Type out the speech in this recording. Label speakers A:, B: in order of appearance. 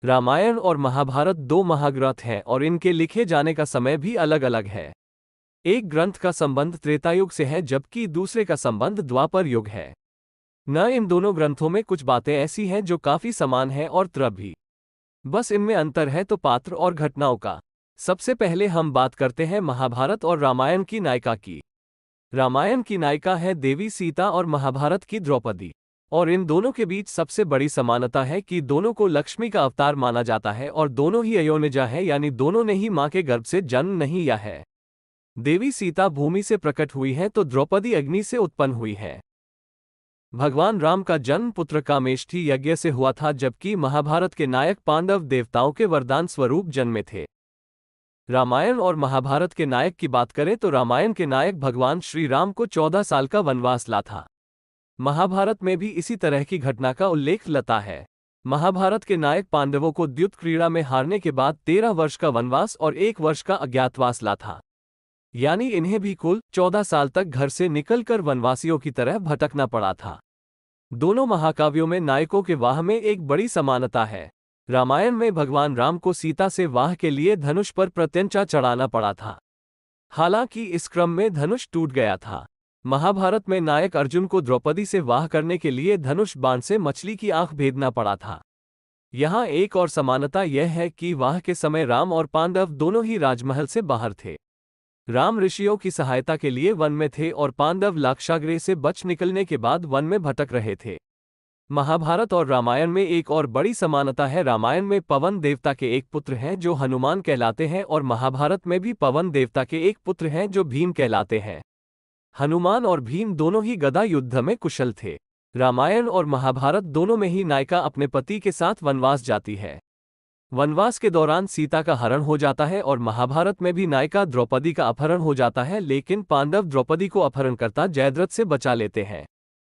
A: रामायण और महाभारत दो महाग्रंथ हैं और इनके लिखे जाने का समय भी अलग अलग है। एक ग्रंथ का संबंध त्रेतायुग से है जबकि दूसरे का संबंध द्वापर युग है। न इन दोनों ग्रंथों में कुछ बातें ऐसी हैं जो काफी समान हैं और त्र भी। बस इनमें अंतर है तो पात्र और घटनाओं का। सबसे पहले हम बात करते हैं महाभारत और रामायण की नायिका की। रामायण की नायिका है देवी सीता और महाभारत की द्रौपदी। और इन दोनों के बीच सबसे बड़ी समानता है कि दोनों को लक्ष्मी का अवतार माना जाता है और दोनों ही अयोनिजा है, यानी दोनों ने ही मां के गर्भ से जन्म नहीं लिया है। देवी सीता भूमि से प्रकट हुई है तो द्रौपदी अग्नि से उत्पन्न हुई है। भगवान राम का जन्म पुत्र कामेष्ठी यज्ञ से हुआ था जबकि महाभारत के नायक पांडव देवताओं के वरदान स्वरूप जन्मे थे। रामायण और महाभारत के नायक की बात करें तो रामायण के नायक भगवान श्री राम को 14 साल का वनवास ला था। महाभारत में भी इसी तरह की घटना का उल्लेख लता है। महाभारत के नायक पांडवों को द्युत क्रीड़ा में हारने के बाद 13 वर्ष का वनवास और 1 वर्ष का अज्ञातवास ला था, यानी इन्हें भी कुल 14 साल तक घर से निकलकर वनवासियों की तरह भटकना पड़ा था। दोनों महाकाव्यों में नायकों के वाह में एक बड़ी समानता है। रामायण में भगवान राम को सीता से वाह के लिए धनुष पर प्रत्यंचा चढ़ाना पड़ा था, हालांकि इस क्रम में धनुष टूट गया था। महाभारत में नायक अर्जुन को द्रौपदी से वाह करने के लिए धनुष बाण से मछली की आंख भेदना पड़ा था। यहाँ एक और समानता यह है कि वाह के समय राम और पांडव दोनों ही राजमहल से बाहर थे। राम ऋषियों की सहायता के लिए वन में थे और पांडव लाक्षागृह से बच निकलने के बाद वन में भटक रहे थे। महाभारत और रामायण में एक और बड़ी समानता है। रामायण में पवन देवता के एक पुत्र हैं जो हनुमान कहलाते हैं और महाभारत में भी पवन देवता के एक पुत्र हैं जो भीम कहलाते हैं। हनुमान और भीम दोनों ही गदा युद्ध में कुशल थे। रामायण और महाभारत दोनों में ही नायिका अपने पति के साथ वनवास जाती है। वनवास के दौरान सीता का हरण हो जाता है और महाभारत में भी नायिका द्रौपदी का अपहरण हो जाता है, लेकिन पांडव द्रौपदी को अपहरणकर्ता जयद्रथ से बचा लेते हैं।